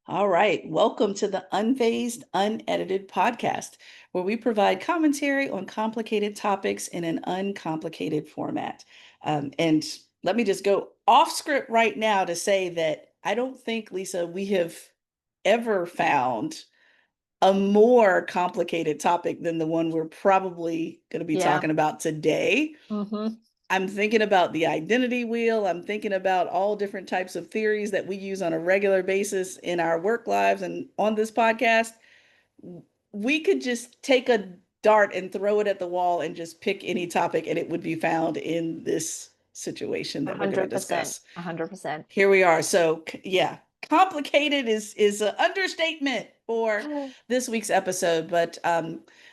All right. Welcome to the Unfazed, Unedited podcast, where we provide commentary on complicated topics in an uncomplicated format. And let me just go off script right now to say that I don't think, Lisa, we have ever found a more complicated topic than the one we're probably going to be Yeah. talking about today. hmm I'm thinking about the identity wheel. I'm thinking about all different types of theories that we use on a regular basis in our work lives and on this podcast. We could just take a dart and throw it at the wall and just pick any topic, and it would be found in this situation A that we're going to hundred percent. discuss. 100%. Here we are. So, yeah, complicated is an understatement for this week's episode. But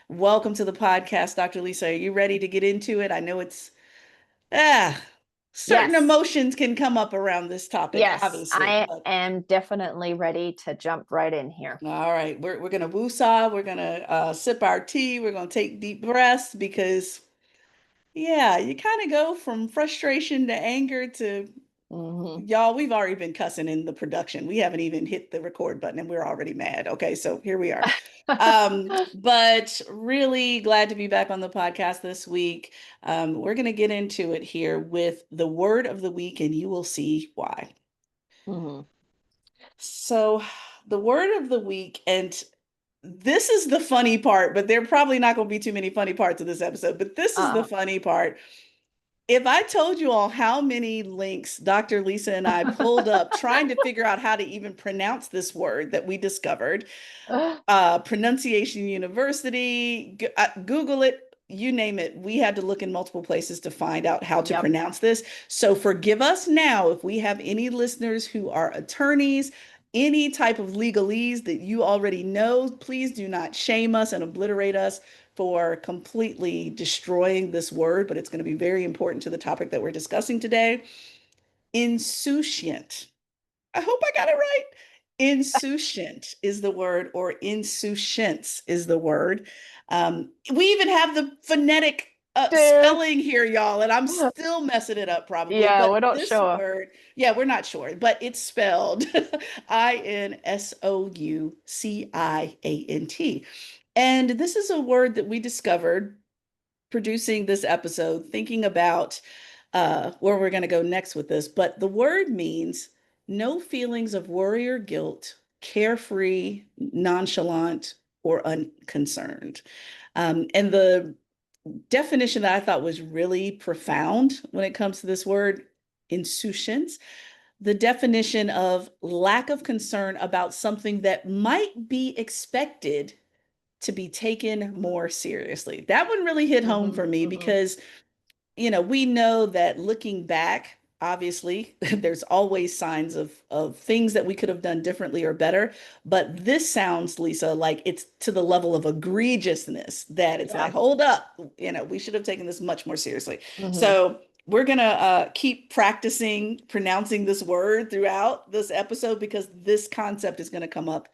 welcome to the podcast, Dr. Lisa. Are you ready to get into it? I know it's Ah, certain Yes. emotions can come up around this topic, Yes. obviously. I But am definitely ready to jump right in here. all right, we're gonna woosah, we're gonna sip our tea, we're gonna take deep breaths because yeah, you kind of go from frustration to anger to hmm y'all, we've already been cussing in the production. We haven't even hit the record button and we're already mad. Okay, so here we are. But really glad to be back on the podcast this week. We're going to get into it here with the word of the week, and you will see why. hmm So, the word of the week, and this is the funny part, but there are probably not going to be too many funny parts of this episode, but this is the Uh, funny part. If I told you all how many links Dr. Lisa and I pulled up trying to figure out how to even pronounce this word that we discovered, Pronunciation University, Google it, you name it. We had to look in multiple places to find out how to yep. pronounce this. So forgive us now if we have any listeners who are attorneys, any type of legalese that you already know. Please do not shame us and obliterate us for completely destroying this word, but it's going to be very important to the topic that we're discussing today. Insouciant. I hope I got it right. Insouciant is the word, or insouciance is the word. We even have the phonetic Do. spelling here, y'all, and I'm still messing it up probably. Yeah, But we're not this sure. word, yeah, we're not sure, but it's spelled Insouciant. And this is a word that we discovered producing this episode, thinking about where we're going to go next with this. But the word means no feelings of worry or guilt, carefree, nonchalant, or unconcerned. And the definition that I thought was really profound when it comes to this word, insouciance, the definition of lack of concern about something that might be expected to be taken more seriously. That one really hit home hmm for me hmm because we know that looking back, obviously, there's always signs of things that we could have done differently or better. But this sounds, Lisa, like it's to the level of egregiousness that it's like, Yeah. hold up, we should have taken this much more seriously. hmm So we're gonna keep practicing pronouncing this word throughout this episode because this concept is gonna come up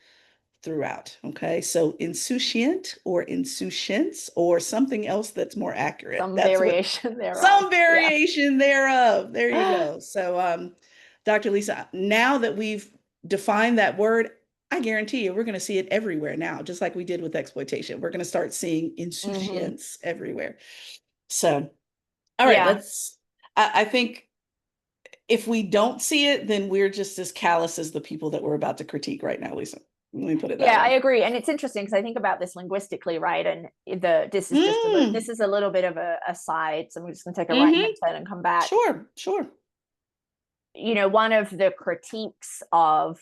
throughout. Okay. So insouciant or insouciance or something else that's more accurate. Some That's what variation thereof. some Yeah. variation thereof. There you go. So Dr. Lisa, now that we've defined that word, I guarantee you we're going to see it everywhere now, just like we did with exploitation. We're going to start seeing hmm insouciance everywhere. So, all right, Yeah. I think if we don't see it, then we're just as callous as the people that we're about to critique right now, Lisa. Let me put it that Yeah, I way. agree, and it's interesting because I think about this linguistically, right? And Mm, this is a little bit of a side, so I'm just going to take a right hand mm-hmm. turn and come back. Sure, sure. One of the critiques of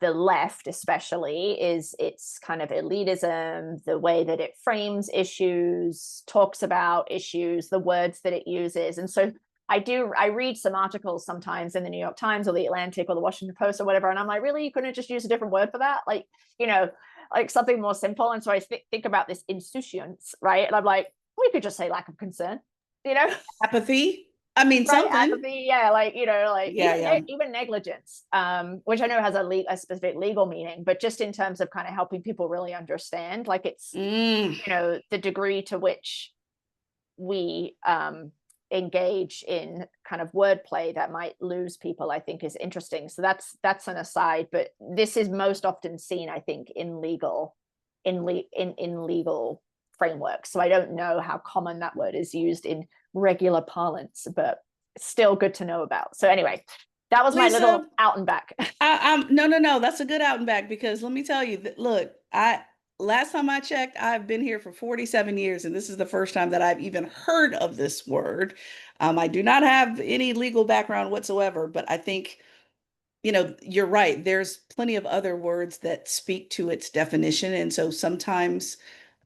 the left, especially, is its kind of elitism, the way that it frames issues, talks about issues, the words that it uses, and so I read some articles sometimes in the New York Times or the Atlantic or the Washington Post or whatever, and I'm like, really, you couldn't just use a different word for that, you know, like something more simple. And so I think about this insouciance, right? And I'm like, we could just say lack of concern, you know. Apathy. I mean, Right, something. apathy, yeah, like Yeah, yeah. even negligence, which I know has a specific legal meaning, but just in terms of kind of helping people really understand, like it's Mm, the degree to which we engage in kind of wordplay that might lose people, I think is interesting. So that's an aside, but this is most often seen, I think, in legal frameworks. So I don't know how common that word is used in regular parlance, but still good to know about. So anyway, that was my Lisa, little out and back. I'm no, that's a good out and back because let me tell you that look, I last time I checked, I've been here for 47 years, and this is the first time that I've even heard of this word. I do not have any legal background whatsoever, but I think, you're right. There's plenty of other words that speak to its definition, and so sometimes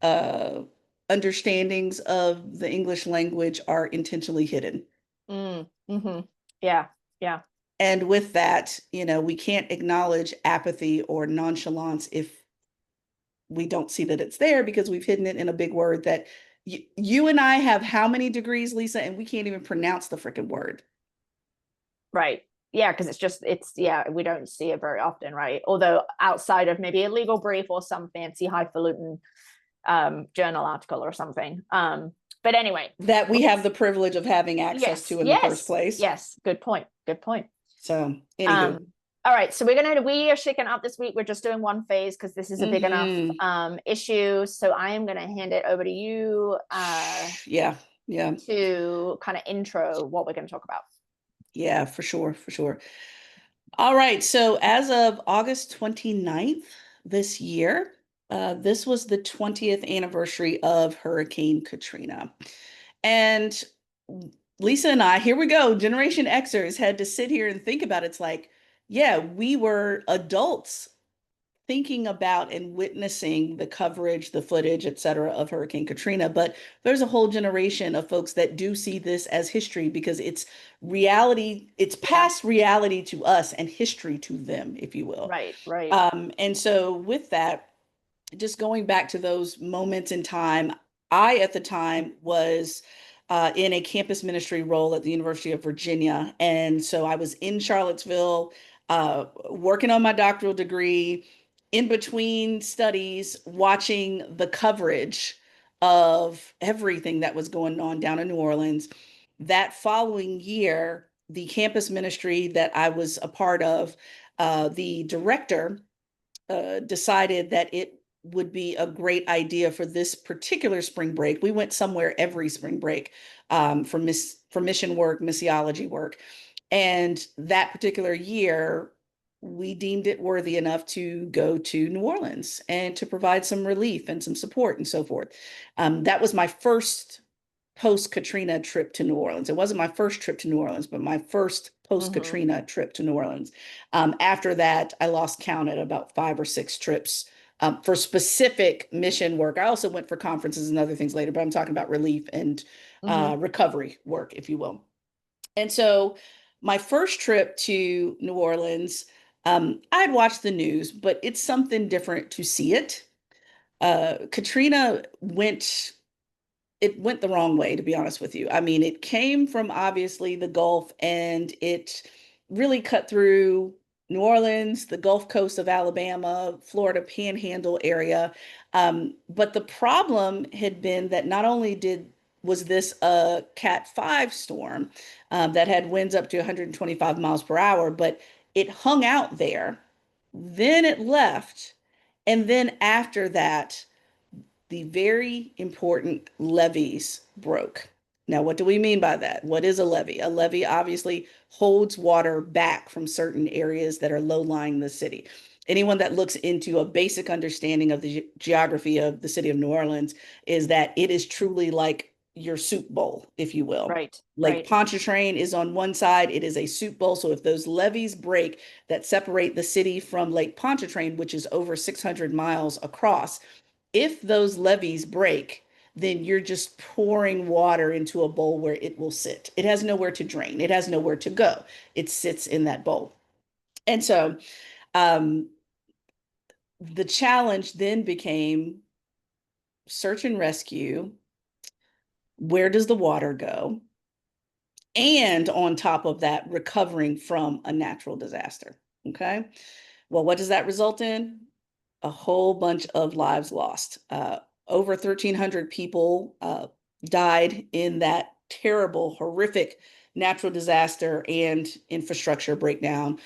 uh, understandings of the English language are intentionally hidden. Mm-hmm. Yeah, yeah. And with that, we can't acknowledge apathy or nonchalance if we don't see that it's there because we've hidden it in a big word that you and I have how many degrees, Lisa, and we can't even pronounce the freaking word. Right. Yeah, because yeah, we don't see it very often, right? Although outside of maybe a legal brief or some fancy highfalutin journal article or something. But anyway, That we have the privilege of having access yes, to in the first yes, place. yes. Good point. Good point. So, anywho. Um, all right, so we are shaking up this week. We're just doing one phase because this is a big enough issue. So I am gonna hand it over to you Yeah, yeah, to kind of intro what we're gonna talk about. yeah, for sure, for sure. All right, so as of August 29th this year, this was the 20th anniversary of Hurricane Katrina. And Lisa and I, here we go, Generation Xers had to sit here and think about it. It's like, yeah, we were adults thinking about and witnessing the coverage, the footage, et cetera, of Hurricane Katrina. But there's a whole generation of folks that do see this as history because it's reality, it's Yeah. past reality to us and history to them, if you will. Right, right. And so with that, just going back to those moments in time, I at the time was in a campus ministry role at the University of Virginia. And so I was in Charlottesville, working on my doctoral degree, in between studies, watching the coverage of everything that was going on down in New Orleans. That following year, the campus ministry that I was a part of, the director decided that it would be a great idea for this particular spring break. We went somewhere every spring break for mission work, missiology work. And that particular year, we deemed it worthy enough to go to New Orleans and to provide some relief and some support and so forth. That was my first post Katrina trip to New Orleans. It wasn't my first trip to New Orleans, but my first post Mm-hmm. Katrina trip to New Orleans. After that, I lost count at about 5 or 6 trips for specific mission work. I also went for conferences and other things later, but I'm talking about relief and Mm-hmm. recovery work, if you will. And so, my first trip to New Orleans, I'd watched the news, but it's something different to see it. Katrina went the wrong way, to be honest with you. I mean, it came from obviously the Gulf and it really cut through New Orleans, the Gulf Coast of Alabama, Florida Panhandle area. But the problem had been that not only was this a Cat 5 storm that had winds up to 125 miles per hour, but it hung out there. Then it left. And then after that, the very important levees broke. Now, what do we mean by that? What is a levee? A levee obviously holds water back from certain areas that are low-lying in the city. Anyone that looks into a basic understanding of the geography of the city of New Orleans is that it is truly like your soup bowl, if you will. Right, Lake right. Pontchartrain is on one side, it is a soup bowl. So if those levees break that separate the city from Lake Pontchartrain, which is over 600 miles across, if those levees break, then you're just pouring water into a bowl where it will sit. It has nowhere to drain. It has nowhere to go. It sits in that bowl. And so um, the challenge then became search and rescue. Where does the water go? And on top of that, recovering from a natural disaster. Okay. Well, what does that result in? A whole bunch of lives lost. Over 1,300 people died in that terrible, horrific natural disaster and infrastructure breakdown.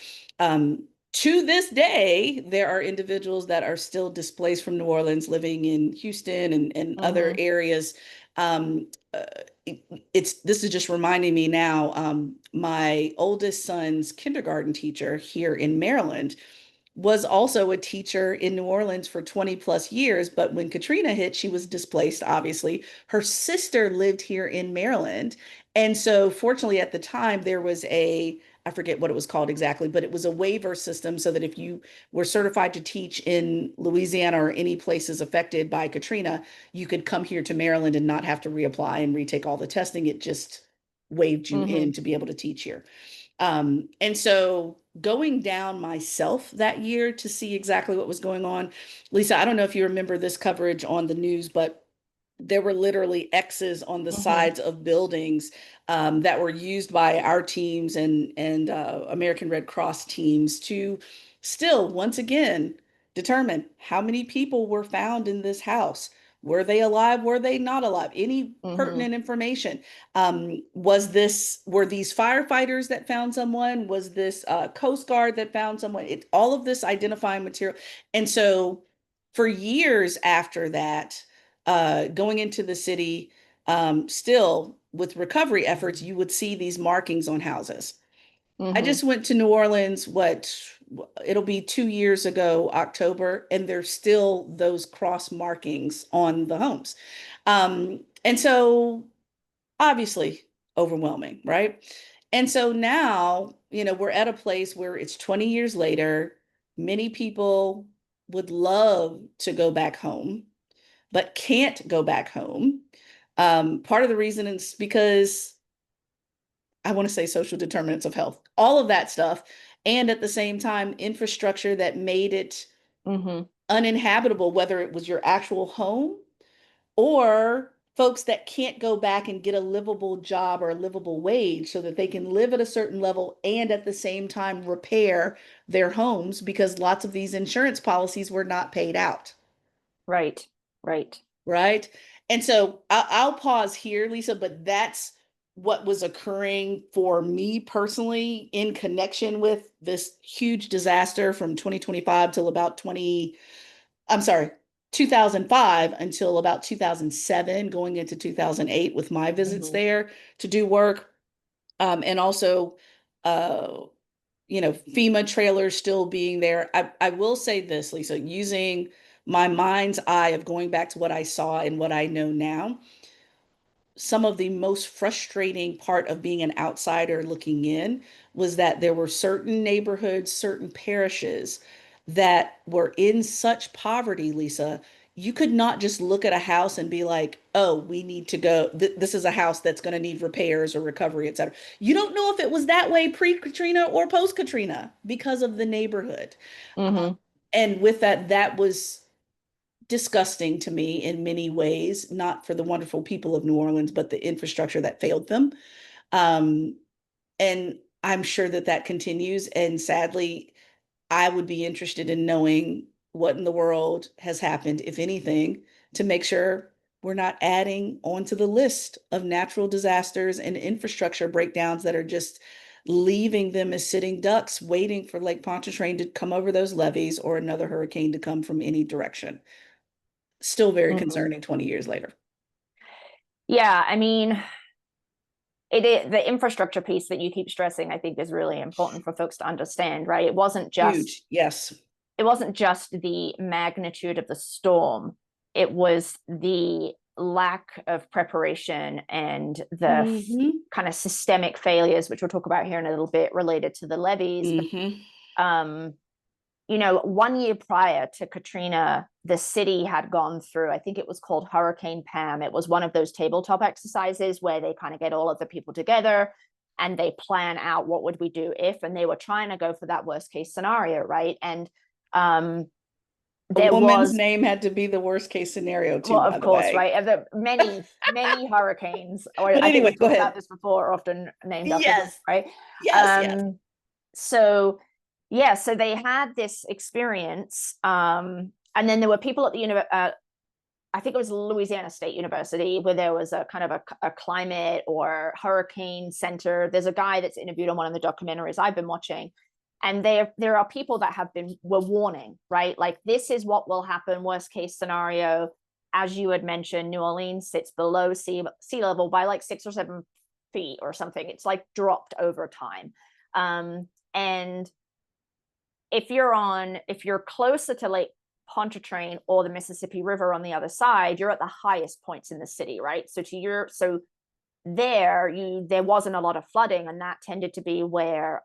To this day, there are individuals that are still displaced from New Orleans, living in Houston and other Mm-hmm. areas. Um, uh, it's this is just reminding me now. My oldest son's kindergarten teacher here in Maryland was also a teacher in New Orleans for 20 plus years. But when Katrina hit, she was displaced, obviously. Her sister lived here in Maryland. And so, fortunately, at the time, there was I forget what it was called exactly, but it was a waiver system so that if you were certified to teach in Louisiana or any places affected by Katrina, you could come here to Maryland and not have to reapply and retake all the testing. It just waived you Mm-hmm. in to be able to teach here. And so going down myself that year to see exactly what was going on, Lisa, I don't know if you remember this coverage on the news, but there were literally X's on the Mm-hmm. sides of buildings that were used by our teams and American Red Cross teams to still, once again, determine how many people were found in this house. Were they alive? Were they not alive? Any Mm-hmm. pertinent information? Were these firefighters that found someone? Was this Coast Guard that found someone? All of this identifying material. And so for years after that, going into the city, still with recovery efforts, you would see these markings on houses. I Mm-hmm. just went to New Orleans, it'll be 2 years ago, October, and there's still those cross markings on the homes. And so obviously overwhelming, right? And so now, we're at a place where it's 20 years later. Many people would love to go back home but can't go back home. Part of the reason is because I want to say social determinants of health, all of that stuff. And at the same time, infrastructure that made it Mm-hmm. uninhabitable, whether it was your actual home or folks that can't go back and get a livable job or a livable wage so that they can live at a certain level and at the same time repair their homes because lots of these insurance policies were not paid out. Right. Right. Right. And so I'll pause here, Lisa, but that's what was occurring for me personally in connection with this huge disaster from 2025 till about I'm sorry, 2005 until about 2007, going into 2008 with my visits Mm-hmm. there to do work. And also, uh, FEMA trailers still being there. I will say this, Lisa, using my mind's eye of going back to what I saw and what I know now, some of the most frustrating part of being an outsider looking in was that there were certain neighborhoods, certain parishes that were in such poverty, Lisa. You could not just look at a house and be like, oh, we need to go. This is a house that's going to need repairs or recovery, et cetera. You don't know if it was that way pre-Katrina or post-Katrina because of the neighborhood. Mm-hmm. And with that, that was disgusting to me in many ways, not for the wonderful people of New Orleans, but the infrastructure that failed them. Um, and I'm sure that that continues. And sadly, I would be interested in knowing what in the world has happened, if anything, to make sure we're not adding onto the list of natural disasters and infrastructure breakdowns that are just leaving them as sitting ducks, waiting for Lake Pontchartrain to come over those levees or another hurricane to come from any direction. Still very Mm-hmm. concerning 20 years later. Yeah, I mean, it is the infrastructure piece that you keep stressing, I think, is really important for folks to understand, right? Huge. Yes. It wasn't just the magnitude of the storm, it was the lack of preparation and the Hmm. kind of systemic failures, which we'll talk about here in a little bit, related to the levees. Hmm. Um, 1 year prior to Katrina, the city had gone through, I think it was called Hurricane Pam. It was one of those tabletop exercises where they kind of get all of the people together and they plan out what would we do if, and they were trying to go for that worst case scenario, right? And um, A there woman's was, name had to be the worst case scenario, too, well, by of the course, way. right? Of the many hurricanes, or But I think anyway, we've go talked about ahead. this before, are often named after women, Yes. right? Yes. Yes. Um, so yeah, so they had this experience, and then there were people at the I think it was Louisiana State University, where there was a kind of a climate or hurricane center. There's a guy that's interviewed on one of the documentaries I've been watching, and there are people that were warning, right? Like, this is what will happen, worst case scenario. As you had mentioned, New Orleans sits below sea level by like 6 or 7 feet or something. It's like dropped over time. And if you're closer to Lake Pontchartrain or the Mississippi River on the other side, you're at the highest points in the city, right? So there wasn't a lot of flooding, and that tended to be where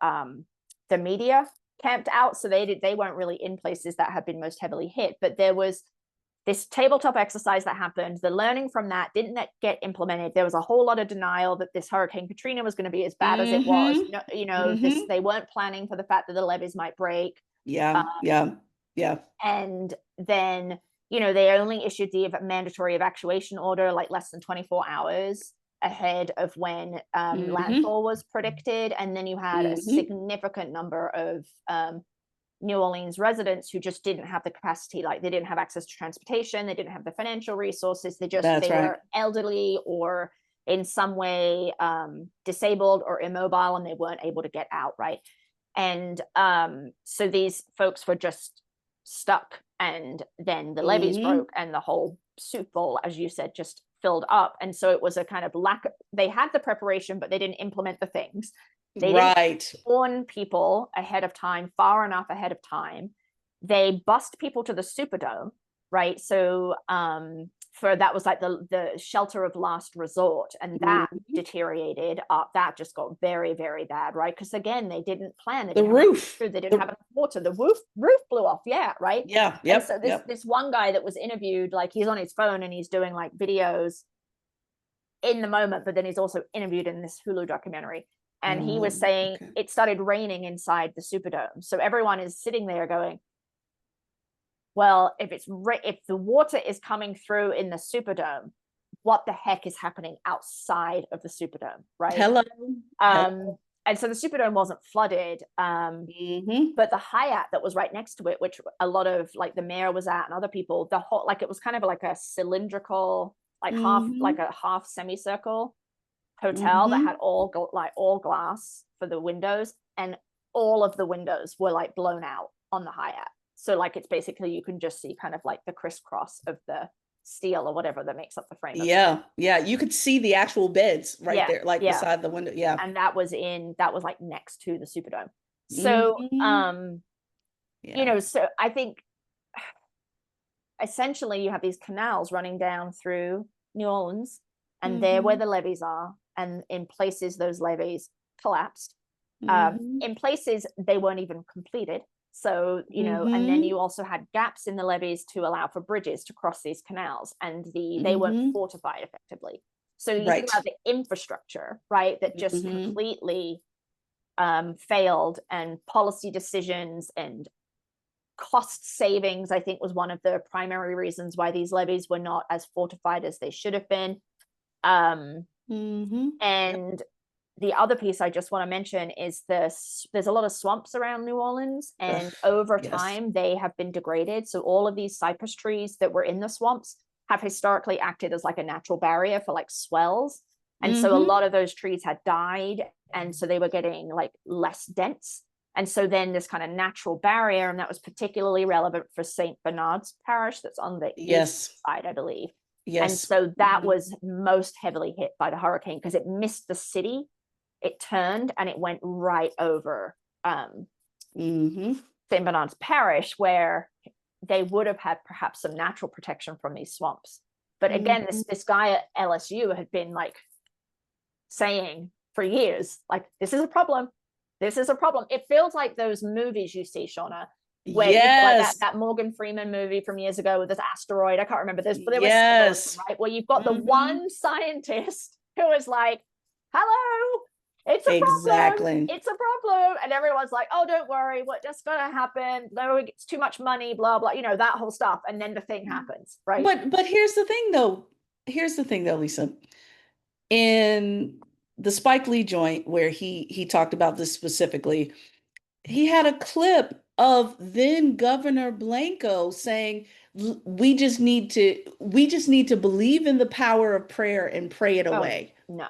the media camped out. So they weren't really in places that had been most heavily hit. But there was this tabletop exercise that happened. The learning from that didn't get implemented. There was a whole lot of denial that this Hurricane Katrina was going to be as bad as it was. Mm-hmm. No, Mm-hmm. they weren't planning for the fact that the levees might break. Yeah. Yeah. Yeah. And then, they only issued the mandatory evacuation order like less than 24 hours ahead of when Mm-hmm. landfall was predicted. And then you had a Mm-hmm. significant number of New Orleans residents who just didn't have the capacity, like they didn't have access to transportation, they didn't have the financial resources, That's they right. were elderly or in some way disabled or immobile, and they weren't able to get out, right? And so these folks were just stuck, and then the levees Mm-hmm. broke and the whole soup bowl, as you said, just filled up. And so it was a kind of they had the preparation, but they didn't implement the things. They didn't Right. warn people ahead of time, far enough ahead of time. They bussed people to the Superdome, right? So for that was like the shelter of last resort, and that Mm-hmm. deteriorated up. That just got very, very bad, right? Because again, they didn't plan, they The didn't have enough roof. food, they didn't have The enough water, the roof blew off, yeah, right. Yeah. And Yep. so Yep. this one guy that was interviewed, like, he's on his phone and he's doing like videos in the moment, but then he's also interviewed in this Hulu documentary. And he was saying Okay. it started raining inside the Superdome. So everyone is sitting there going, well, if the water is coming through in the Superdome, what the heck is happening outside of the Superdome, right? Hello. Um, Hello. and so the Superdome wasn't flooded, Mm-hmm. but the Hyatt that was right next to it, which a lot of like the mayor was at and other people, the whole, like, it was kind of like a cylindrical, like Mm-hmm. a half semicircle hotel that Mm-hmm. had all glass for the windows, and all of the windows were like blown out on the Hyatt. So like it's basically you can just see kind of like the crisscross of the steel or whatever that makes up the frame of the. Yeah. Yeah. You could see the actual beds right Yeah, there, like yeah. beside the window. Yeah. And that was like next to the Superdome. So Mm-hmm. Yeah. so I think essentially you have these canals running down through New Orleans, and there where Mm-hmm. the levees are, and in places those levees collapsed. Mm-hmm. In places they weren't even completed. So, and then Mm-hmm. you also had gaps in the levees to allow for bridges to cross these canals, and they weren't Mm-hmm. fortified effectively. So you think Right. about the infrastructure, right, that just Mm-hmm. completely failed, and policy decisions and cost savings, I think, was one of the primary reasons why these levees were not as fortified as they should have been. Um, Mm-hmm. Yep. and the other piece I just want to mention is there's a lot of swamps around New Orleans, Ugh, and over yes. time they have been degraded. So all of these cypress trees that were in the swamps have historically acted as like a natural barrier for like swells. And so a Mm-hmm. lot of those trees had died, and so they were getting like less dense. And so then this kind of natural barrier, and that was particularly relevant for St. Bernard's Parish, that's on the east Yes. side, I believe. And Yes. so that Mm-hmm. was most heavily hit by the hurricane because it missed the city, it turned and it went right over Mm-hmm. St. Bernard's Parish, where they would have had perhaps some natural protection from these swamps. But again, Mm-hmm. this guy at LSU had been like saying for years, like, this is a problem. This is a problem. It feels like those movies you see, Shaunna, where like Yes. that Morgan Freeman movie from years ago with this asteroid. I can't remember this, but there were several of them, Yes. right? Where you've got the Mm-hmm. one scientist who is like, hello, it's a problem. Exactly. It's a problem. And everyone's like, oh, don't worry. What just going to happen? No, it's too much money, blah, blah, that whole stuff. And then the thing happens, right? But here's the thing though. Here's the thing though, Lisa. In the Spike Lee joint where he talked about this specifically, he had a clip of then Governor Blanco saying, we just need to believe in the power of prayer and pray it Oh away." no.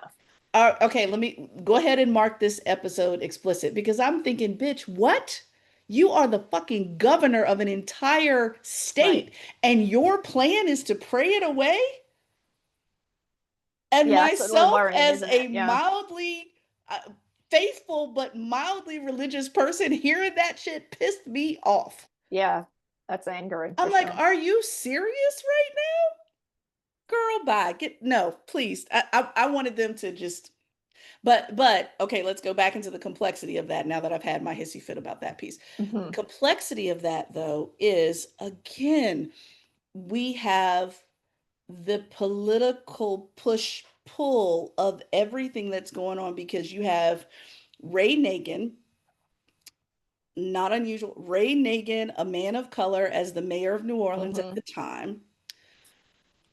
Okay, let me go ahead and mark this episode explicit because I'm thinking, bitch, what? You are the fucking governor of an entire Right. state, and your plan is to pray it away? And Yeah, that's a little myself, worrying, as isn't it? a Yeah. mildly faithful but mildly religious person, hearing that shit pissed me off. Yeah. That's angering for I'm like, sure. are you serious right now? Girl, bye. Get no, please. I wanted them to just but okay, let's go back into the complexity of that now that I've had my hissy fit about that piece. The Hmm. complexity of that though is again, we have the political push pull of everything that's going on because you have Ray Nagin, not unusual, Ray Nagin, a man of color, as the mayor of New Orleans at Hmm. the time,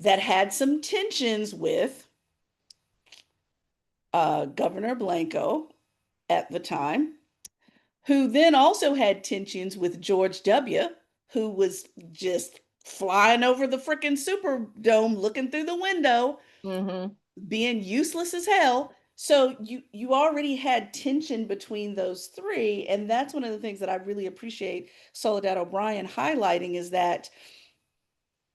that had some tensions with Governor Blanco at the time, who then also had tensions with George W., who was just flying over the freaking Superdome looking through the window, Hmm. being useless as hell. So you already had tension between those three, and that's one of the things that I really appreciate Soledad O'Brien highlighting is that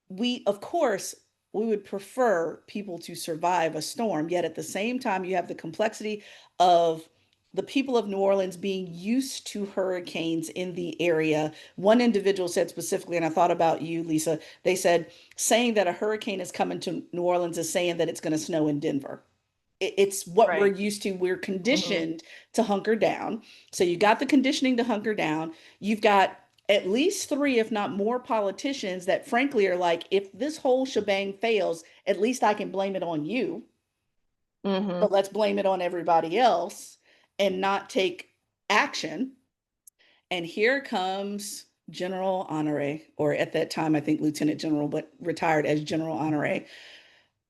we, of course, we would prefer people to survive a storm, yet at the same time, you have the complexity of the people of New Orleans being used to hurricanes in the area. One individual said specifically, and I thought about you, Lisa, they said saying that a hurricane is coming to New Orleans is saying that it's going to snow in Denver. It's what we're Right. used to. We're Hmm. conditioned to hunker down. So you got the conditioning to hunker down. You've got at least three, if not more, politicians that frankly are like, if this whole shebang fails, at least I can blame it on you. Hmm. But let's blame it on everybody else and not take action. And here comes General Honore, or at that time, I think Lieutenant General, but retired as General Honore,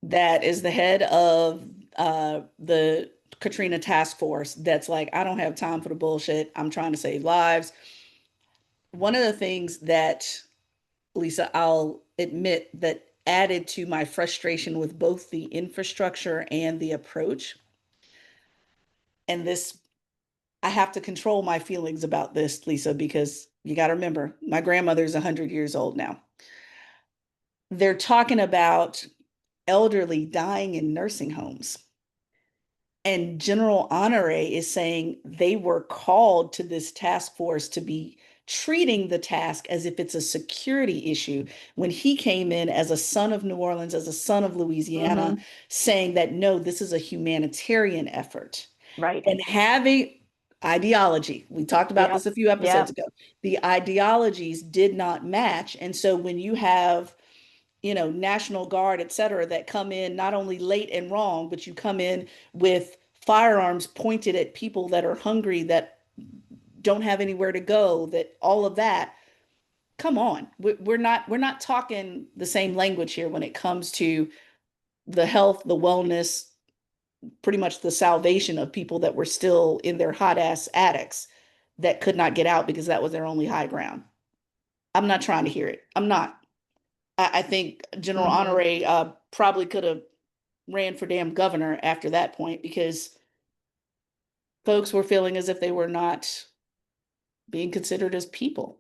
that is the head of the Katrina task force. That's like, I don't have time for the bullshit. I'm trying to save lives. One of the things that, Lisa, I'll admit that added to my frustration with both the infrastructure and the approach, and this, I have to control my feelings about this, Lisa, because you got to remember, my grandmother's 100 years old now. They're talking about elderly dying in nursing homes. And General Honore is saying they were called to this task force to be treating the task as if it's a security issue when he came in as a son of New Orleans, as a son of Louisiana, Hmm. saying that no, this is a humanitarian effort. Right. And having ideology, we talked about Yep. this a few episodes Yep. ago, the ideologies did not match. And so when you have National Guard, et cetera, that come in not only late and wrong, but you come in with firearms pointed at people that are hungry, that don't have anywhere to go, that all of that. Come on, we're not talking the same language here when it comes to the health, the wellness, pretty much the salvation of people that were still in their hot ass attics that could not get out because that was their only high ground. I'm not trying to hear it. I'm not. I think General Hmm. Honore probably could have ran for damn governor after that point because folks were feeling as if they were not being considered as people.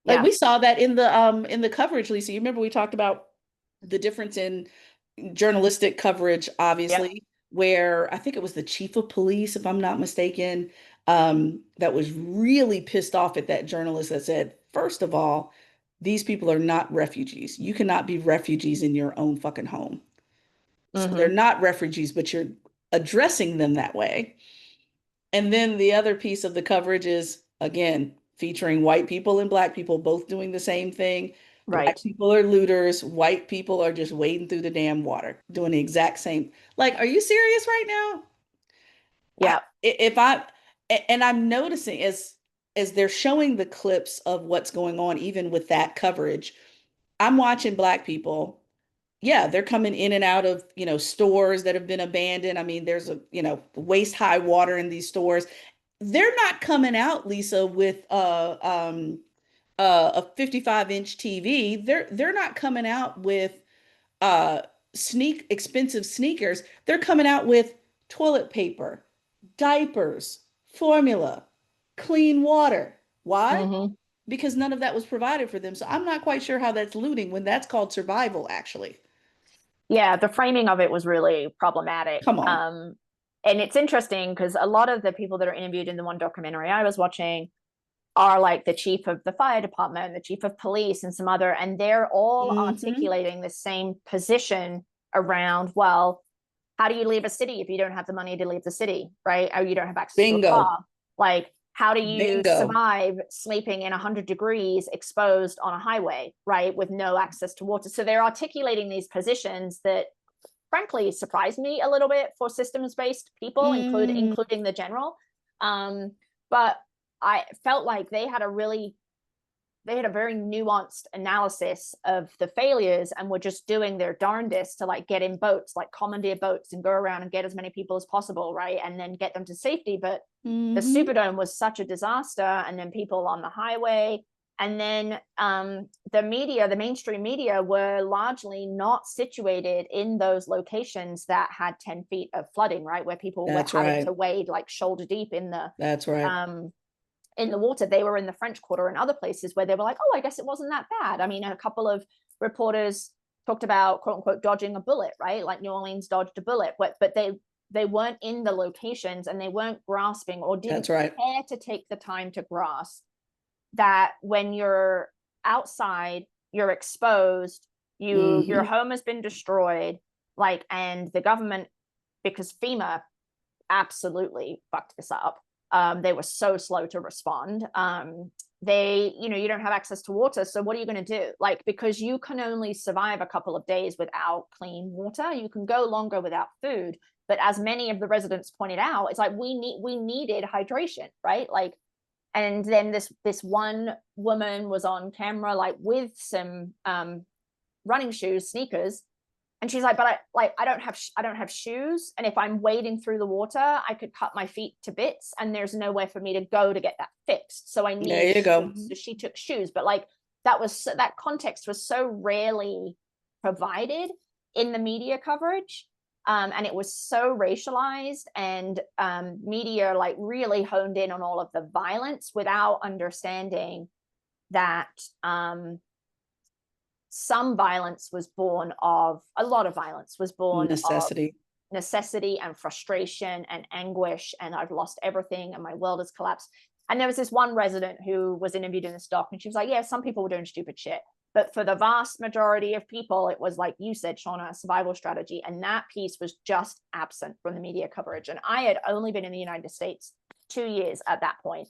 Like Yeah. we saw that in the coverage, Lisa. You remember we talked about the difference in journalistic coverage, Yep. obviously, where I think it was the chief of police, if I'm not mistaken, that was really pissed off at that journalist that said, first of all, these people are not refugees. You cannot be refugees in your own fucking home. So they're Hmm. not refugees, but you're addressing them that way. And then the other piece of the coverage is, again, featuring white people and black people both doing the same thing. Black Right. people are looters, white people are just wading through the damn water, doing the exact same. Like, are you serious right now? I, Yep. if I, and I'm noticing as they're showing the clips of what's going on, even with that coverage, I'm watching black people, yeah, they're coming in and out of, stores that have been abandoned. I mean, there's a, waist high water in these stores. they're not coming out, Lisa, with a 55-inch TV. They're not coming out with uh expensive sneakers. They're coming out with toilet paper, diapers, formula, clean water. Why? Mm-hmm. Because none of that was provided for them. So I'm not quite sure how that's looting when that's called survival, actually. Yeah, the framing of it was really problematic. Come on. And it's interesting because a lot of the people that are interviewed in the one documentary I was watching are like the chief of the fire department, the chief of police, and some other, and they're all Hmm. articulating the same position around, well, how do you leave a city if you don't have the money to leave the city, right? Or you don't have access to a Bingo. car? Like, how do you Bingo. survive sleeping in 100 degrees exposed on a highway, right? With no access to water. So they're articulating these positions that frankly surprised me a little bit for systems-based people, Mm, including the general. But I felt like they had a very nuanced analysis of the failures and were just doing their darndest to like get in boats, like commandeer boats and go around and get as many people as possible, right? And then get them to safety. But the hmm. Superdome was such a disaster, and then people on the highway. And then the media, the mainstream media, were largely not situated in those locations that had 10 feet of flooding, right? Where people were That's having right. to wade like shoulder deep That's right. um, in the water. They were in the French Quarter and other places where they were like, oh, I guess it wasn't that bad. I mean, a couple of reporters talked about quote unquote dodging a bullet, right? Like New Orleans dodged a bullet, but they weren't in the locations and they weren't grasping or didn't That's right. care to take the time to grasp that when you're outside, you're exposed, your Hmm. home has been destroyed, like, and the government, because FEMA absolutely fucked this up. They were so slow to respond. You don't have access to water. So what are you going to do? Like, because you can only survive a couple of days without clean water, you can go longer without food. But as many of the residents pointed out, it's like we needed hydration, right? Like, and then this one woman was on camera, like with some running shoes, sneakers, and she's like, but I don't have shoes, and if I'm wading through the water, I could cut my feet to bits, and there's nowhere for me to go to get that fixed. So I need There you go. shoes. So she took shoes, but like that context was so rarely provided in the media coverage. And it was so racialized, and media like really honed in on all of the violence without understanding that some violence was born of a lot of violence was born of Necessity. necessity and frustration and anguish, and I've lost everything and my world has collapsed. And there was this one resident who was interviewed in this doc, and she was like, yeah, some people were doing stupid shit, but for the vast majority of people it was, like you said, Shaunna, a survival strategy. And that piece was just absent from the media coverage. And I had only been in the United States 2 years at that point,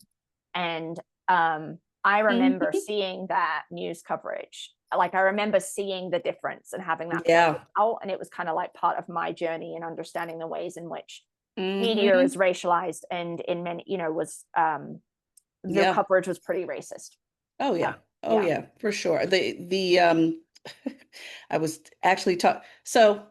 and I remember Hmm. seeing that news coverage. Like, I remember seeing the difference and having that pointed Yeah. out. And it was kind of like part of my journey in understanding the ways in which media is Hmm. racialized, and in many, was the Yeah. coverage was pretty racist. Oh So yeah. Oh yeah. yeah, for sure. The I was actually talk so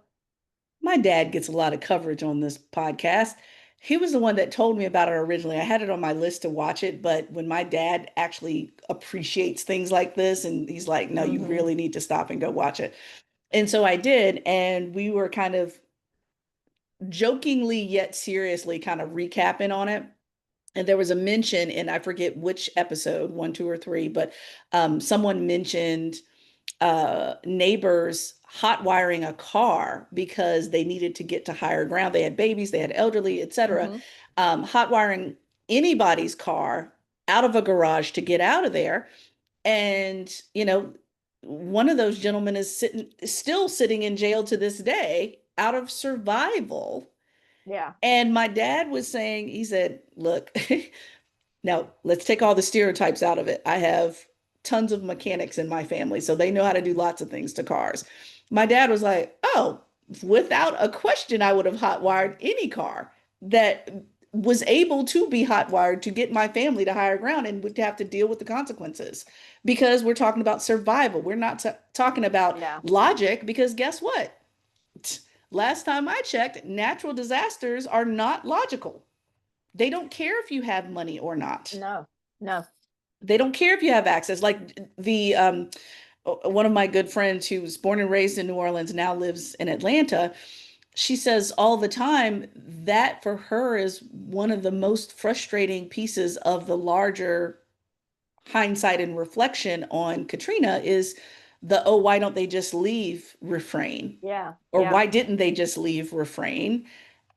my dad gets a lot of coverage on this podcast. He was the one that told me about it originally. I had it on my list to watch it, but when my dad actually appreciates things like this and he's like, "No, you Mm-hmm. really need to stop and go watch it." And so I did, and we were kind of jokingly yet seriously kind of recapping on it. And there was a mention, and I forget which episode, one, two, or three, but someone mentioned neighbors hot wiring a car because they needed to get to higher ground. They had babies, they had elderly, etc. Mm-hmm. Hot wiring anybody's car out of a garage to get out of there. And, one of those gentlemen still sitting in jail to this day out of survival. Yeah. And my dad was saying, he said, look, now, let's take all the stereotypes out of it. I have tons of mechanics in my family, so they know how to do lots of things to cars. My dad was like, "Oh, without a question, I would have hot wired any car that was able to be hot wired to get my family to higher ground and would have to deal with the consequences because we're talking about survival. We're not talking about Yeah. logic because guess what? Last time I checked, natural disasters are not logical. They don't care if you have money or not. No, no. They don't care if you have access. Like the one of my good friends who was born and raised in New Orleans now lives in Atlanta. She says all the time that for her is one of the most frustrating pieces of the larger hindsight and reflection on Katrina is the oh, why don't they just leave refrain? Yeah, Or yeah, why didn't they just leave refrain?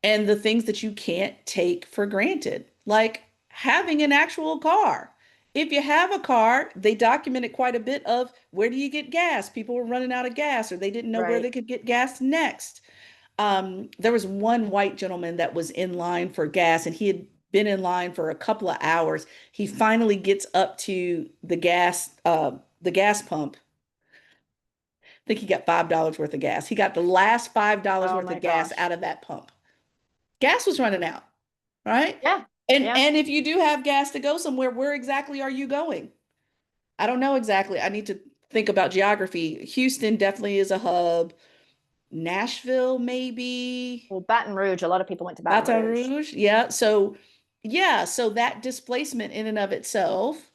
And the things that you can't take for granted, like having an actual car. If you have a car, they documented quite a bit of where do you get gas? People were running out of gas or they didn't know where right. they could get gas next. There was one white gentleman that was in line for gas and he had been in line for a couple of hours. He finally gets up to the gas pump. I think he got $5 worth of gas. He got the last $5 Oh worth my of gas gosh. out of that pump. Gas was running out, right? Yeah, And yeah. and if you do have gas to go somewhere, where exactly are you going? I don't know exactly. I need to think about geography. Houston definitely is a hub. Nashville, maybe. Well, Baton Rouge, a lot of people went to Baton Baton Rouge. Rouge. Yeah. So, yeah. So that displacement in and of itself,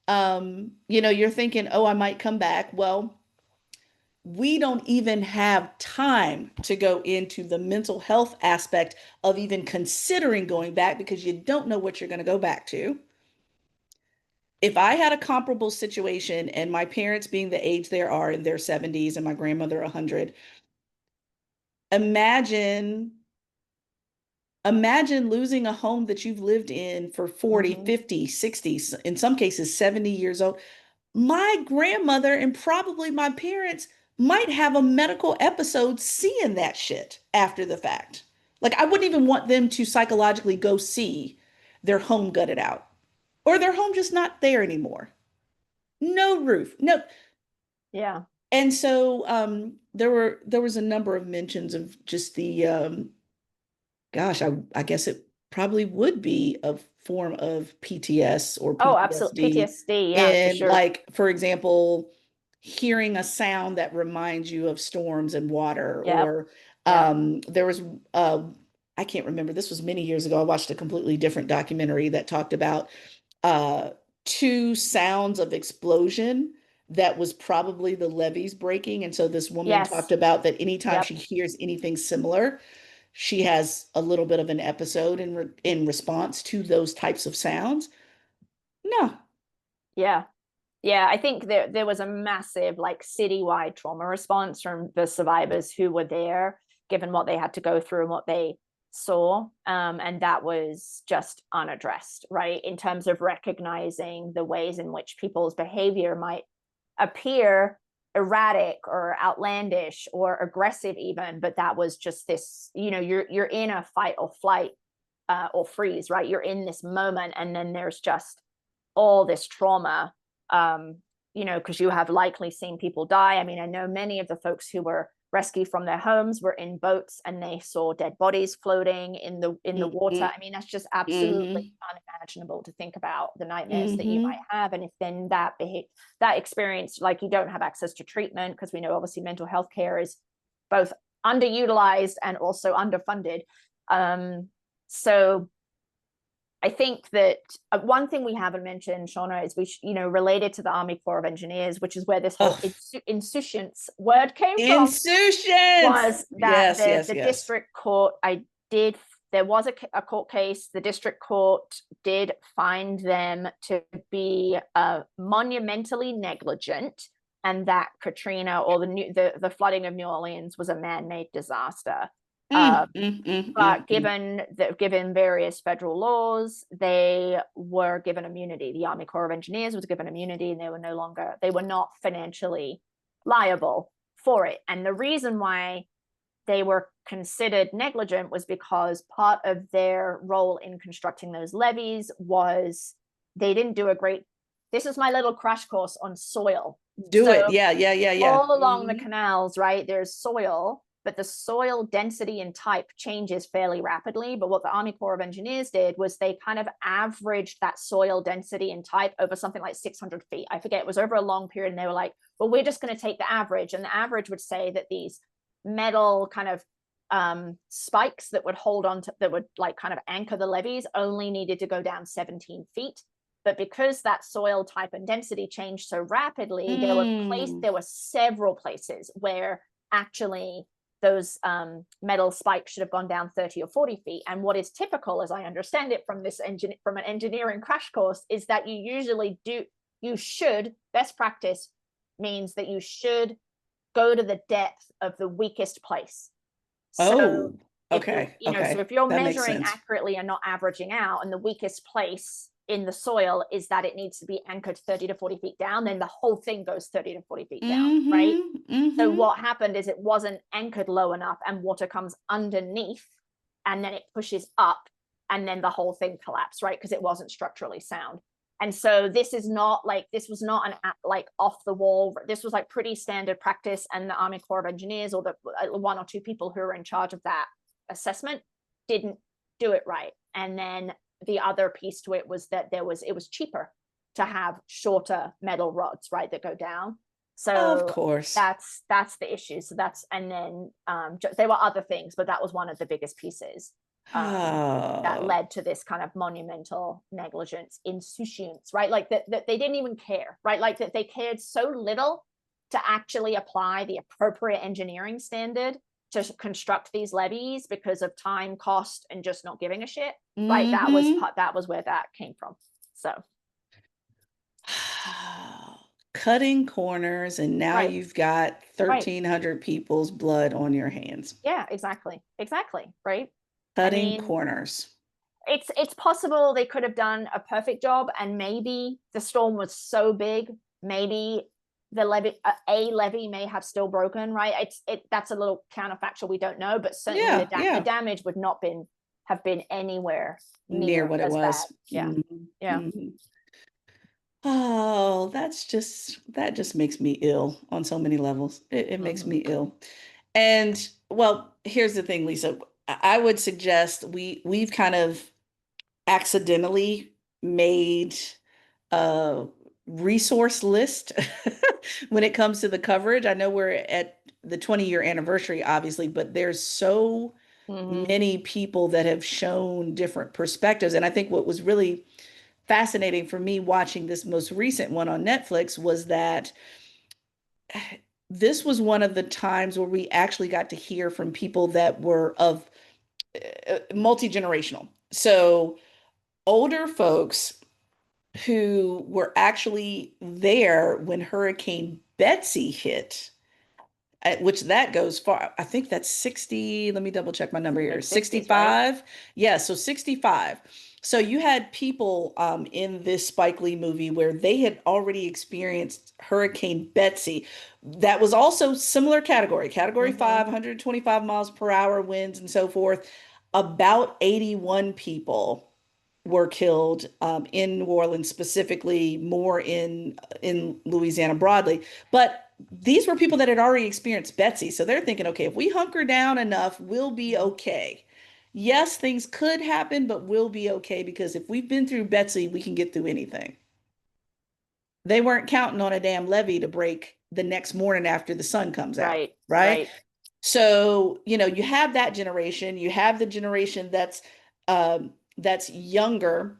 you're thinking, oh, I might come back. Well, we don't even have time to go into the mental health aspect of even considering going back because you don't know what you're going to go back to. If I had a comparable situation and my parents being the age they are in their 70s and my grandmother 100, imagine imagine losing a home that you've lived in for 40, Hmm. 50, 60, in some cases 70 years old. My grandmother and probably my parents might have a medical episode seeing that shit after the fact. Like I wouldn't even want them to psychologically go see their home gutted out or their home just not there anymore. No roof. No. Yeah. And so there was a number of mentions of just the gosh, I guess it probably would be a form of PTS or Oh, absolutely. PTSD. PTSD. Yeah, for And sure. like, for example, hearing a sound that reminds you of storms and water, Yep. or Yep. there was I can't remember, this was many years ago. I watched a completely different documentary that talked about uh two sounds of explosion that was probably the levees breaking. And so this woman talked Yes. about that anytime Yep. she hears anything similar, she has a little bit of an episode in response to those types of sounds. No. Yeah. Yeah, I think there was a massive like citywide trauma response from the survivors who were there, given what they had to go through and what they saw. And that was just unaddressed, right? In terms of recognizing the ways in which people's behavior might appear erratic or outlandish or aggressive even, but that was just this, you're in a fight or flight or freeze, right? You're in this moment, and then there's just all this trauma, um, because you have likely seen people die. I mean, I know many of the folks who were rescued from their homes were in boats and they saw dead bodies floating in the water. Mm-hmm. I mean, that's just absolutely Mm-hmm. unimaginable to think about the nightmares that you might Mm-hmm. have. And if then that experience, like you don't have access to treatment, because we know obviously mental health care is both underutilized and also underfunded. So I think that one thing we haven't mentioned, Shaunna, is related to the Army Corps of Engineers, which is where this whole Oh, insouciance word came from, insouciance. was that Yes, yes, the yes. district court, there was a court case. The district court did find them to be monumentally negligent, and that Katrina or the flooding of New Orleans was a man-made disaster. Mm, mm, mm, mm, But mm. given various federal laws, they were given immunity. The Army Corps of Engineers was given immunity, and they were not financially liable for it. And the reason why they were considered negligent was because part of their role in constructing those levees was they didn't do a great. This is my little crash course on soil. Do So it. Yeah, yeah, yeah, yeah. all along the Mm-hmm. canals, right, there's soil, but the soil density and type changes fairly rapidly. But what the Army Corps of Engineers did was they kind of averaged that soil density and type over something like 600 feet. I forget, it was over a long period. And they were like, well, we're just going to take the average. And the average would say that these metal kind of spikes that would hold on to, that would like kind of anchor the levees only needed to go down 17 feet. But because that soil type and density changed so rapidly, Mm. there were several places where actually those metal spikes should have gone down 30 or 40 feet. And what is typical, as I understand it from this from an engineering crash course, is that you should, best practice means that you should go to the depth of the weakest place. So Oh, if you're, okay. so Okay. if you're That makes measuring sense. accurately and not averaging out, and the weakest place in the soil is that it needs to be anchored 30 to 40 feet down, then the whole thing goes 30 to 40 feet down, right? Mm-hmm. So Mm-hmm. what happened is it wasn't anchored low enough and water comes underneath and then it pushes up and then the whole thing collapsed, right? Because it wasn't structurally sound. And so this was not an like off the wall. This was like pretty standard practice. And the Army Corps of Engineers, or the one or two people who were in charge of that assessment, didn't do it right. And then the other piece to it was that it was cheaper to have shorter metal rods, right, that go down. Of So course. that's the issue. So that's, and then there were other things, but that was one of the biggest pieces that Oh. led to this kind of monumental negligence, insouciance, right? Like that they didn't even care, right? Like that they cared so little to actually apply the appropriate engineering standard to construct these levees because of time, cost, and just not giving a shit. Right? Mm-hmm. That was where that came from. So Cutting corners, and now right, you've got right. 1,300 people's blood on your hands. Yeah, exactly. Exactly. Right. I Cutting mean, corners. it's possible they could have done a perfect job, and maybe the storm was so big, maybe the levee, a levee may have still broken, right? That's a little counterfactual, we don't know, but certainly Yeah, the yeah. damage would not been have been anywhere Near near what it as bad. was. Yeah. Mhm, Yeah. mhm. Oh, that just makes me ill on so many levels. It makes Mm-hmm. me ill. And well, here's the thing, Lisa. I would suggest we've kind of accidentally made a resource list when it comes to the coverage. I know we're at the 20-year anniversary, obviously, but there's so Mm-hmm. many people that have shown different perspectives. And I think what was really fascinating for me watching this most recent one on Netflix was that this was one of the times where we actually got to hear from people that were of multi-generational. So older folks who were actually there when Hurricane Betsy hit, which that goes far. I think that's 60. Let me double check my number here. Mid 60s, right? 65. Yeah, so 65. So you had people in this Spike Lee movie where they had already experienced Hurricane Betsy. That was also similar category, category Mm-hmm. 5, 125 miles per hour winds and so forth. About 81 people were killed in New Orleans, specifically more in Louisiana broadly. But these were people that had already experienced Betsy, so they're thinking, okay, if we hunker down enough, we'll be okay. Yes, things could happen, but we'll be okay because if we've been through Betsy, we can get through anything. They weren't counting on a damn levee to break the next morning after the sun comes out, Right, right? right. So, you have that generation, you have the generation that's younger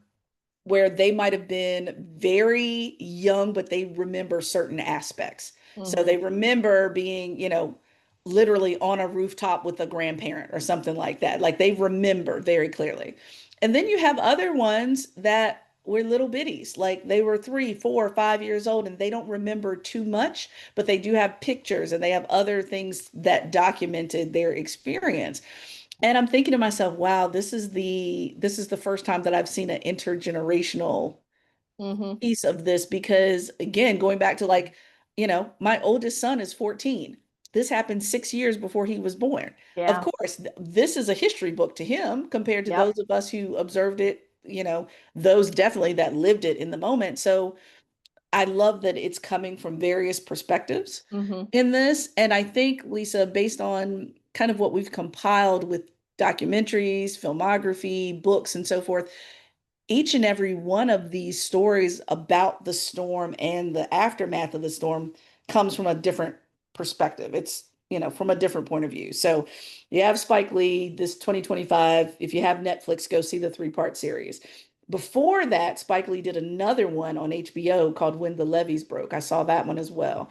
where they might have been very young, but they remember certain aspects. So Mm-hmm. they remember being, literally on a rooftop with a grandparent or something like that. Like they remember very clearly. And then you have other ones that were little bitties, like they were 3, 4, 5 years old, and they don't remember too much, but they do have pictures and they have other things that documented their experience. And I'm thinking to myself, wow, this is the first time that I've seen an intergenerational Mm-hmm. piece of this because again, going back to like, my oldest son is 14. This happened 6 years before he was born. Of Yeah. course, this is a history book to him compared to Yep. those of us who observed it, those definitely that lived it in the moment. So I love that it's coming from various perspectives Mm-hmm. in this. And I think, Lisa, based on kind of what we've compiled with documentaries, filmography, books, and so forth, each and every one of these stories about the storm and the aftermath of the storm comes from a different perspective. from a different point of view. So you have Spike Lee, this 2025. If you have Netflix, go see the three-part series. Before that, Spike Lee did another one on HBO called When the Levees Broke. I saw that one as well.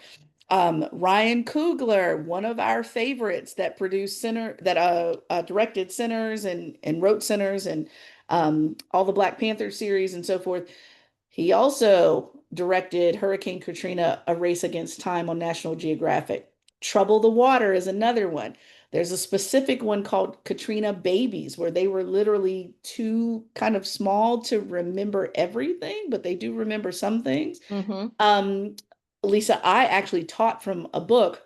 Ryan Coogler, one of our favorites that produced directed Sinners and wrote Sinners and all the Black Panther series and so forth. He also directed Hurricane Katrina, A Race Against Time on National Geographic. Trouble the Water is another one. There's a specific one called Katrina Babies, where they were literally too kind of small to remember everything, but they do remember some things. Mm-hmm. Lisa, I actually taught from a book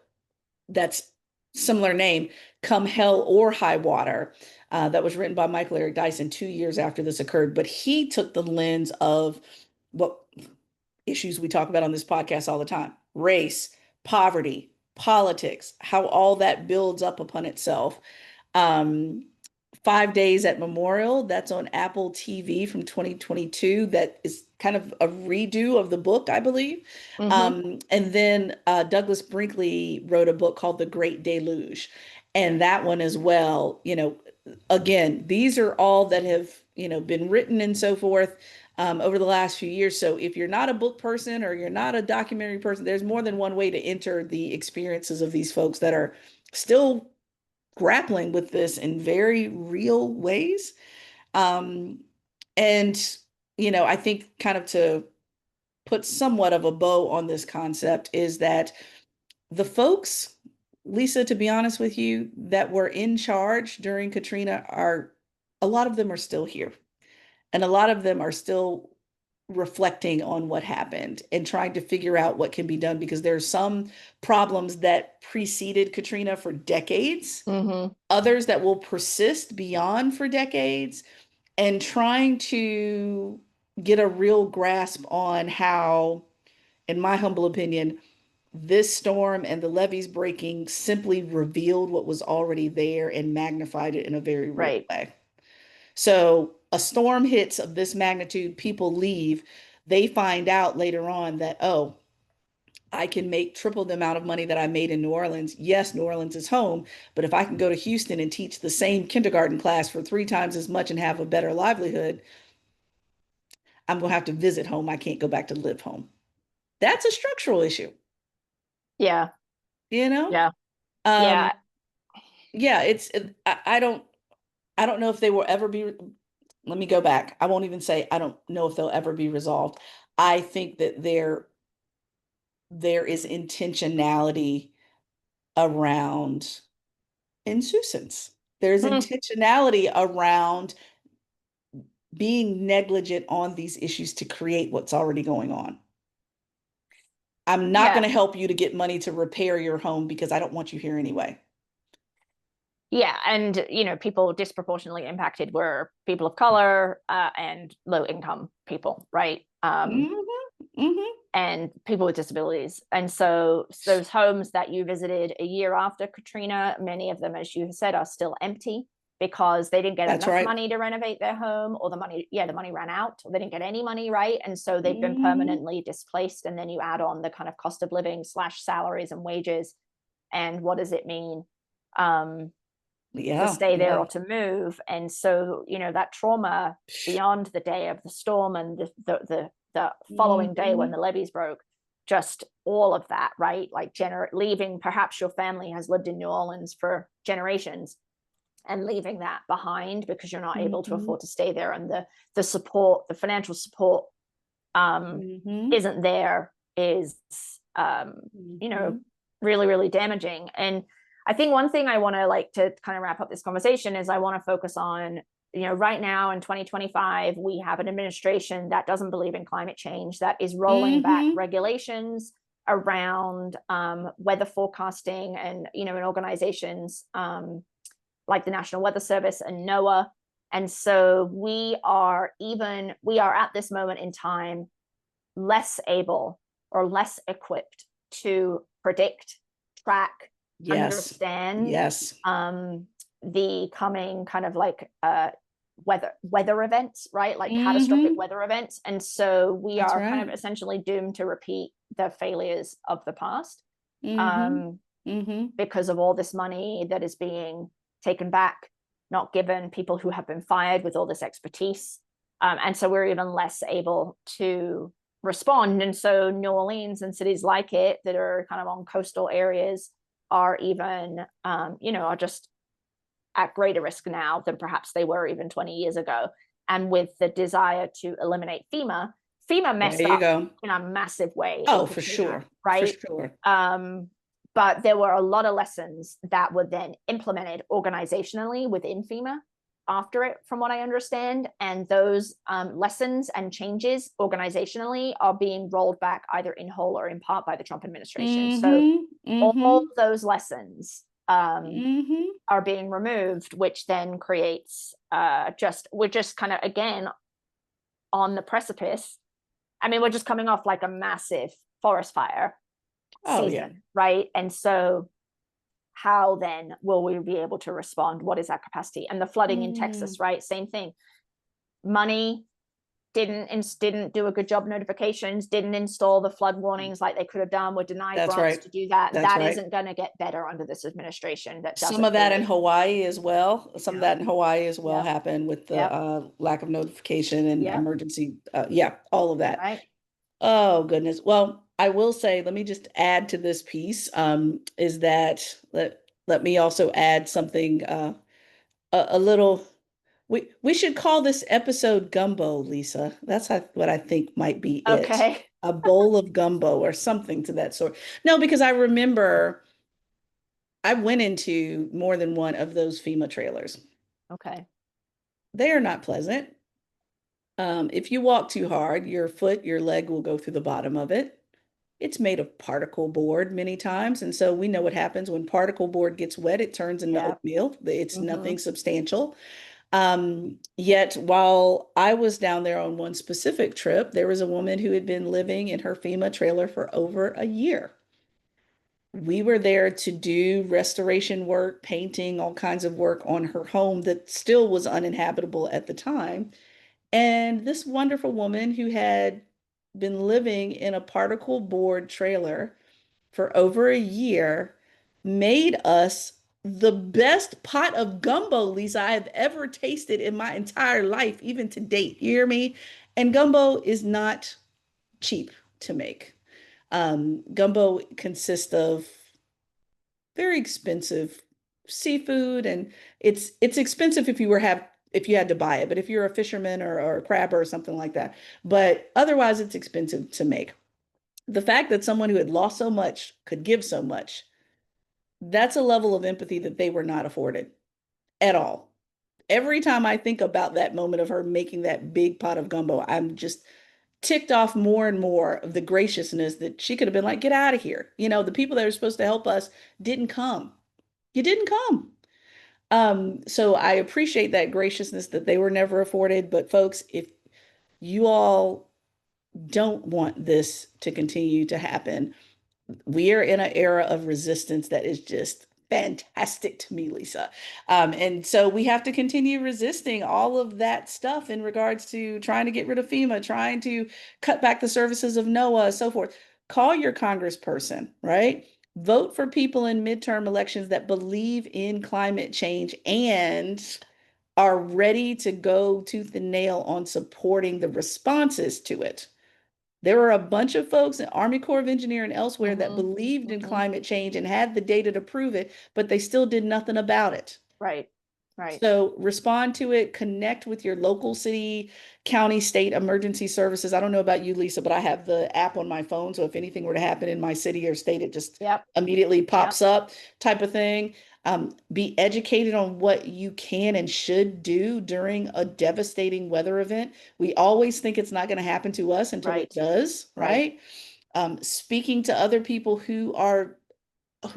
that's similar name, Come Hell or High Water, that was written by Michael Eric Dyson 2 years after this occurred. But he took the lens of what issues we talk about on this podcast all the time: race, poverty, politics, how all that builds up upon itself. Um, 5 Days at Memorial, that's on Apple TV from 2022. That is kind of a redo of the book, I believe. Mm-hmm. And then Douglas Brinkley wrote a book called The Great Deluge. And that one as well, again, these are all that have, been written and so forth over the last few years. So if you're not a book person or you're not a documentary person, there's more than one way to enter the experiences of these folks that are still grappling with this in very real ways. Um, and, I think kind of to put somewhat of a bow on this concept is that the folks, Lisa, to be honest with you, that were in charge during Katrina a lot of them are still here. And a lot of them are still reflecting on what happened and trying to figure out what can be done because there are some problems that preceded Katrina for decades, Mm-hmm. others that will persist beyond for decades, and trying to get a real grasp on how, in my humble opinion, this storm and the levees breaking simply revealed what was already there and magnified it in a very real Right. way. So a storm hits of this magnitude, people leave. They find out later on that, oh, I can make triple the amount of money that I made in New Orleans. Yes, New Orleans is home, but if I can go to Houston and teach the same kindergarten class for 3 times as much and have a better livelihood, I'm going to have to visit home. I can't go back to live home. That's a structural issue, Yeah. you know? Yeah. Um, Yeah. yeah, I don't know if they will ever be. Let me go back. I won't even say I don't know if they'll ever be resolved. I think that there is intentionality around insouciance. There's Mm. intentionality around being negligent on these issues to create what's already going on. I'm not Yeah. going to help you to get money to repair your home because I don't want you here anyway. Yeah. And, people disproportionately impacted were people of color and low income people, right? Hmm. Hmm. And people with disabilities. And so those homes that you visited a year after Katrina, many of them, as you said, are still empty because they didn't get That's enough right. money to renovate their home, or the money ran out, or they didn't get any money, right? And so they've been Hmm. permanently displaced. And then you add on the kind of cost of living / salaries and wages. And what does it mean to Yeah, stay there yeah. or to move? And so, that trauma beyond the day of the storm and the following day when Hmm. the levees broke, just all of that, right? Like leaving, perhaps your family has lived in New Orleans for generations, and leaving that behind because you're not able to Hmm. afford to stay there, and the support, the financial support Hmm. isn't there, is you know Hmm. really, really damaging. And I think one thing I want to, like, to kind of wrap up this conversation is I want to focus on, right now in 2025, we have an administration that doesn't believe in climate change, that is rolling back Hmm. regulations around weather forecasting, and, in organizations like the National Weather Service and NOAA. And so we are at this moment in time less able or less equipped to predict, track, Yes. understand Yes. the coming kind of like weather events, right? Like catastrophic Hmm. weather events. And so we That's are kind right. of essentially doomed to repeat the failures of the past. Hmm. Um, Mm-hmm. because of all this money that is being taken back, not given, people who have been fired with all this expertise. And so we're even less able to respond. And so New Orleans and cities like it that are kind of on coastal areas are even, are just at greater risk now than perhaps they were even 20 years ago. And with the desire to eliminate FEMA There messed you up go. in a massive way in Oh, for Katrina, sure. For right? sure. Um, but there were a lot of lessons that were then implemented organizationally within FEMA after it, from what I understand. And those lessons and changes organizationally are being rolled back either in whole or in part by the Trump administration. So Mm-hmm. all Mm-hmm. those lessons Mm-hmm. are being removed, which then creates we're just kind of again on the precipice. I mean, we're just coming off like a massive forest fire Oh yeah. season, right? And so how then will we be able to respond? What is our capacity? And the flooding in Mm. Texas, right? Same thing. Money didn't do a good job notifications, didn't install the flood warnings like they could have done, were denied That's grants right. to do that. That's That right. isn't going to get better under this administration. That Some doesn't of that in really. Hawaii as well. Some of Yep. that in Hawaii as well Yep. happened with the Yep. lack of notification and Yep. emergency. Yeah, all of that. Right. Oh, goodness. Well, I will say, let me just add to this piece, is that let me also add something a little. We should call this episode gumbo, Lisa. What I think might be it. Okay. A bowl of gumbo or something to that sort. No, because I remember I went into more than one of those FEMA trailers. Okay. They are not pleasant. If you walk too hard, your leg will go through the bottom of it. It's made of particle board many times. And so we know what happens when particle board gets wet, it turns into Yeah. oatmeal. It's Mm-hmm. nothing substantial. Yet while I was down there on one specific trip, there was a woman who had been living in her FEMA trailer for over a year. We were there to do restoration work, painting, all kinds of work on her home that still was uninhabitable at the time. And this wonderful woman who had been living in a particle board trailer for over a year made us the best pot of gumbo, Lisa, I have ever tasted in my entire life, even to date. You hear me? And gumbo is not cheap to make. Gumbo consists of very expensive seafood, and it's expensive if you had to buy it, but if you're a fisherman or a crabber or something like that. But otherwise, it's expensive to make. The fact that someone who had lost so much could give so much, that's a level of empathy that they were not afforded at all. Every time I think about that moment of her making that big pot of gumbo, I'm just ticked off more and more of the graciousness that she could have been like, get out of here. The people that were supposed to help us didn't come. You didn't come. So I appreciate that graciousness that they were never afforded. But folks, if you all don't want this to continue to happen, we are in an era of resistance that is just fantastic to me, Lisa. And so we have to continue resisting all of that stuff in regards to trying to get rid of FEMA, trying to cut back the services of NOAA, so forth. Call your congressperson, right? Vote for people in midterm elections that believe in climate change and are ready to go tooth and nail on supporting the responses to it. There were a bunch of folks in Army Corps of Engineer and elsewhere that Mm-hmm. believed in Mm-hmm. climate change and had the data to prove it, but they still did nothing about it. Right. Right. So respond to it, connect with your local city, county, state emergency services. I don't know about you, Lisa, but I have the app on my phone. So if anything were to happen in my city or state, it just Yep. immediately Yep. pops up type of thing. Be educated on what you can and should do during a devastating weather event. We always think it's not going to happen to us until it Right. does, Right. right? Speaking to other people who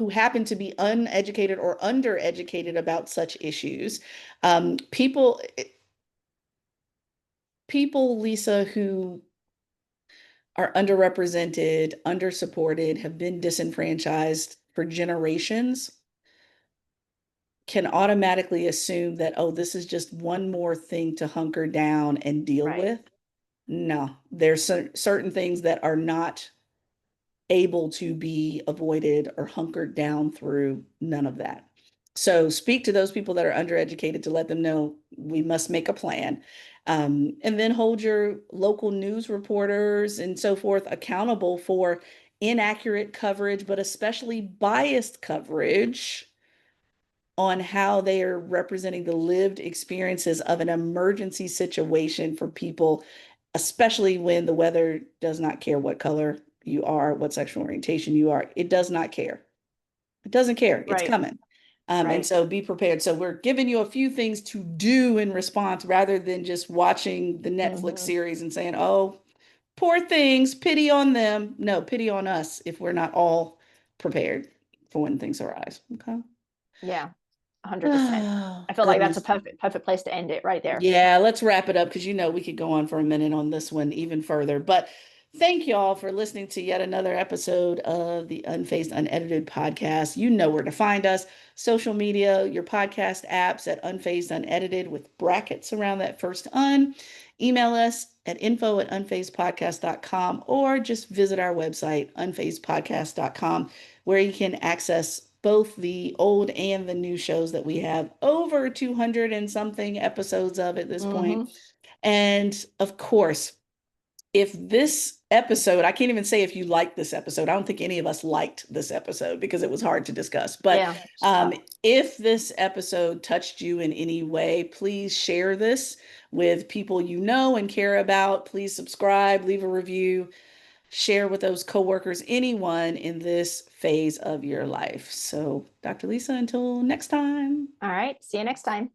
happen to be uneducated or undereducated about such issues. Um, people, people, Lisa, who are underrepresented, undersupported, have been disenfranchised for generations can automatically assume that, oh, this is just one more thing to hunker down and deal Right. with. No, there's certain things that are not able to be avoided or hunkered down through. None of that. So speak to those people that are undereducated to let them know we must make a plan. And then hold your local news reporters and so forth accountable for inaccurate coverage, but especially biased coverage on how they are representing the lived experiences of an emergency situation for people, especially when the weather does not care what color you are, what sexual orientation you are. It does not care. It doesn't care. It's Right. coming. And Right. so be prepared. So we're giving you a few things to do in response rather than just watching the Netflix Hmm. series and saying, oh, poor things, pity on them. No, pity on us if we're not all prepared for when things arise. Okay. Yeah. 100%. Oh, I feel like that's a goodness. perfect place to end it right there. Yeah, let's wrap it up because we could go on for a minute on this one even further. But thank y'all for listening to yet another episode of the Unfazed Unedited podcast. You know where to find us. Social media, your podcast apps at Unfazed Unedited with brackets around that first un. Email us at info@unfazedpodcast.com or just visit our website, unfazedpodcast.com, where you can access both the old and the new shows that we have over 200 and something episodes of at this point. Hmm. And of course, if this episode, I can't even say if you liked this episode. I don't think any of us liked this episode because it was hard to discuss. But Yeah. um, if this episode touched you in any way, please share this with people you know and care about. Please subscribe, leave a review, share with those coworkers, anyone in this phase of your life. So, Dr. Lisa, until next time. All right. See you next time.